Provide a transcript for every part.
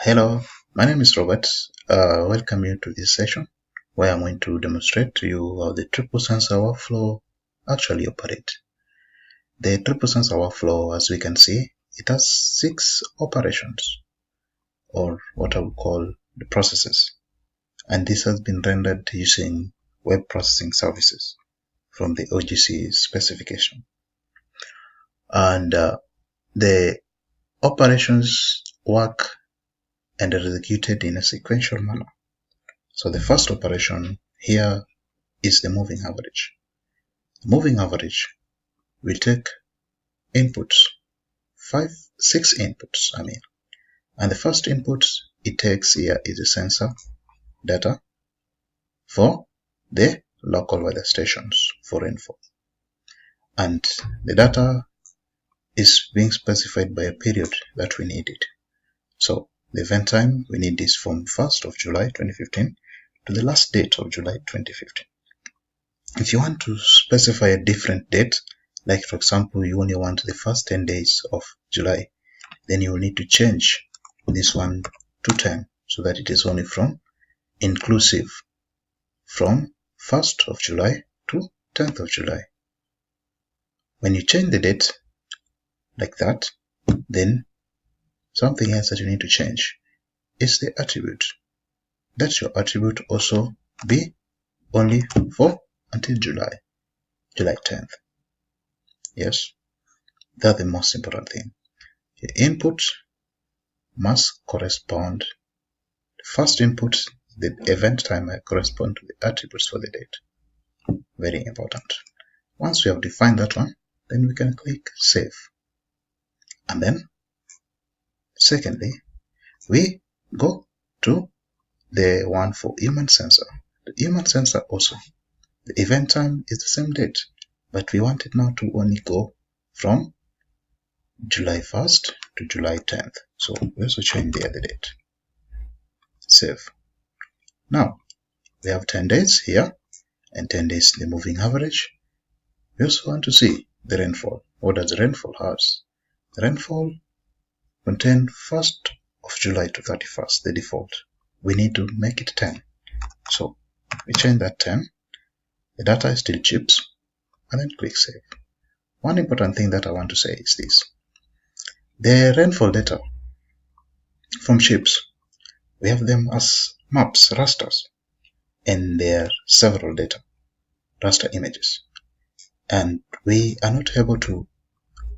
Hello, my name is Robert. Welcome you to this session where I'm going to demonstrate to you how the triple sensor workflow actually operates. The triple sensor workflow, as we can see, it has 6 operations, or what I would call the processes, and this has been rendered using web processing services from the OGC specification. And the operations work and are executed in a sequential manner. So the first operation here is the moving average. The moving average will take inputs, 6 inputs, and the first input it takes here is the sensor data for the local weather stations for rainfall. And the data is being specified by a period that we need it. So the event time, we need this from 1st of July 2015 to the last date of July 2015. If you want to specify a different date, like for example, you only want the first 10 days of July, then you will need to change this one to 10 so that it is only from inclusive from 1st of July to 10th of July. When you change the date like that, then something else that you need to change is the attribute. Let your attribute also be only for until July 10th. Yes, that's the most important thing. The input must correspond. The first input, the event time, must correspond to the attributes for the date. Very important. Once we have defined that one, then we can click Save. And then, secondly, we go to the one for human sensor. The human sensor also, the event time is the same date, but we want it now to only go from July 1st to July 10th. So we also change the other date. Save. Now, we have 10 days here, and 10 days the moving average. We also want to see the rainfall. What does the rainfall have? The rainfall contains 1st of July to 31st, the default. We need to make it 10. So we change that 10. The data is still chips, and then click Save. One important thing that I want to say is this. The rainfall data from chips, we have them as maps, rasters, and there are several data, raster images. And we are not able to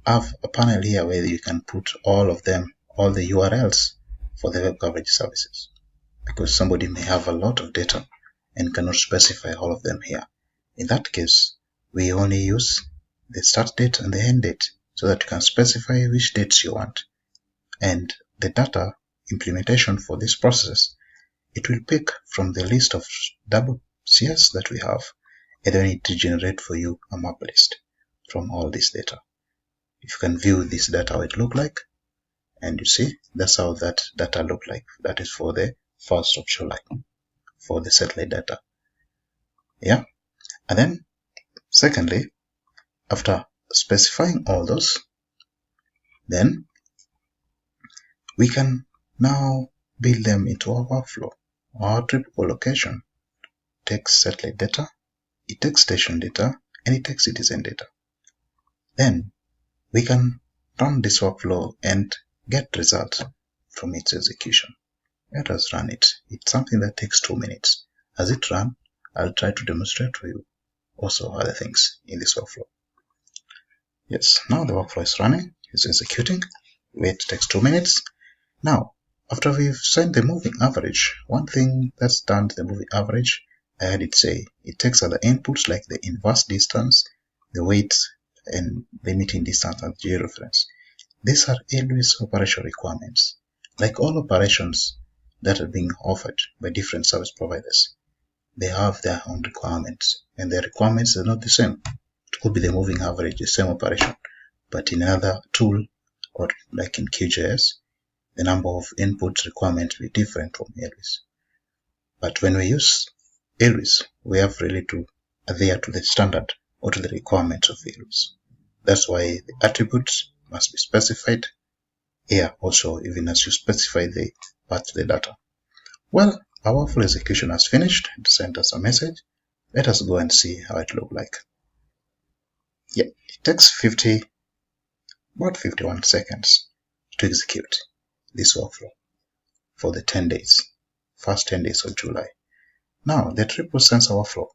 have a panel here where you can put all of them, all the URLs for the web coverage services, because somebody may have a lot of data and cannot specify all of them here. In that case, we only use the start date and the end date so that you can specify which dates you want. And the data implementation for this process, it will pick from the list of WCS that we have, and then it will generate for you a map list from all this data. If you can view this data, how it look like, and you see, that's how that data look like. That is for the 1st of July, for the satellite data. Yeah. And then, secondly, after specifying all those, then we can now build them into our workflow. Our triple location takes satellite data, it takes station data, and it takes citizen data. Then we can run this workflow and get results from its execution. Let us run it. It's something that takes 2 minutes. As it runs, I'll try to demonstrate for you also other things in this workflow. Yes, now the workflow is running, it's executing. Wait, it takes 2 minutes. Now, after we've sent the moving average, one thing that's done to the moving average, I had it say, it takes other inputs like the inverse distance, the weight, and limiting distance and georeference. These are always operation requirements. Like all operations that are being offered by different service providers, they have their own requirements, and their requirements are not the same. It could be the moving average, the same operation, but in another tool, or like in QGIS, the number of input requirements will be different from ALWIS. But when we use ALWIS, we have really to adhere to the standard or to the requirements of ALWIS. That's why the attributes must be specified here also, even as you specify the patch the data. Well, our workflow execution has finished. It sent us a message. Let us go and see how it looks like. Yeah, it takes about 51 seconds to execute this workflow for the 10 days, first 10 days of July. Now, the triple sensor workflow.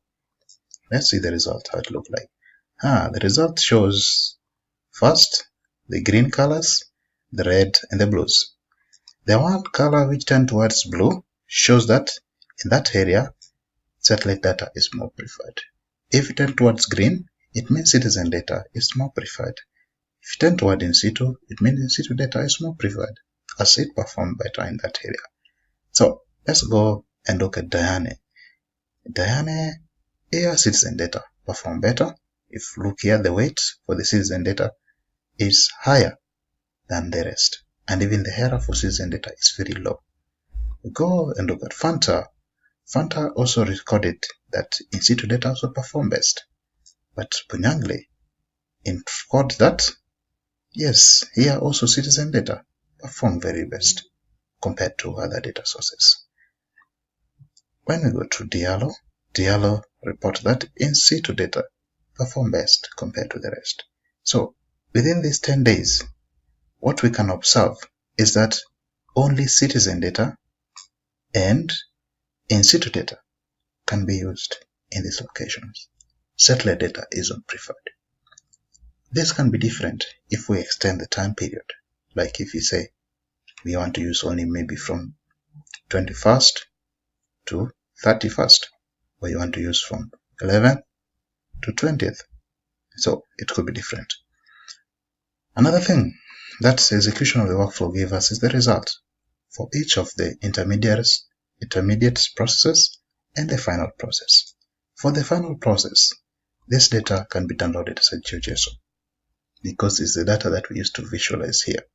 Let's see the result, how it looks like. The result shows first the green colors, the red and the blues. The one color which tends towards blue shows that in that area, satellite data is more preferred. If it tends towards green, it means citizen data is more preferred. If it tends toward in situ, it means in situ data is more preferred, as it performed better in that area. So let's go and look at Diane. Diane, here citizen data perform better. If you look here, the weight for the citizen data is higher than the rest. And even the error for citizen data is very low. We go and look at Fanta. Fanta also recorded that in situ data also perform best. But Punyangle recorded that, yes, here also citizen data perform very best compared to other data sources. When we go to Diallo report that in situ data perform best compared to the rest. So within these 10 days, what we can observe is that only citizen data and in situ data can be used in these locations. Satellite data is not preferred. This can be different if we extend the time period. Like if you say we want to use only maybe from 21st to 31st, or you want to use from 11th to 20th. So it could be different. Another thing that the execution of the workflow gave us is the result for each of the intermediate processes and the final process. For the final process, this data can be downloaded as a GeoJSON because it's the data that we use to visualize here.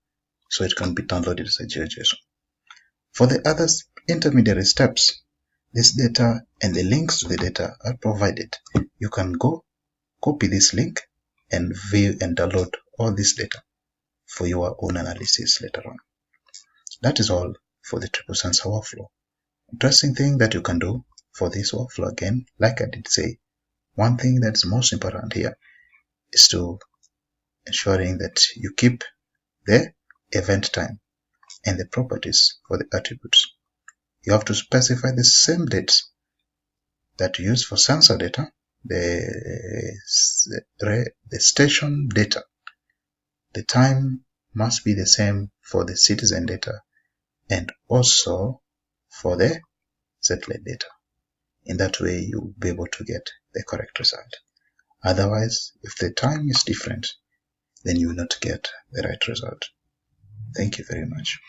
So it can be downloaded as a GeoJSON. For the other intermediary steps, this data and the links to the data are provided. You can go copy this link and view and download all this data for your own analysis later on. That is all for the triple sensor workflow. Interesting thing that you can do for this workflow, again, like I did say, one thing that's most important here is to ensuring that you keep the event time and the properties for the attributes. You have to specify the same dates that you use for sensor data, the station data. The time must be the same for the citizen data and also for the satellite data. In that way, you'll be able to get the correct result. Otherwise, if the time is different, then you will not get the right result. Thank you very much.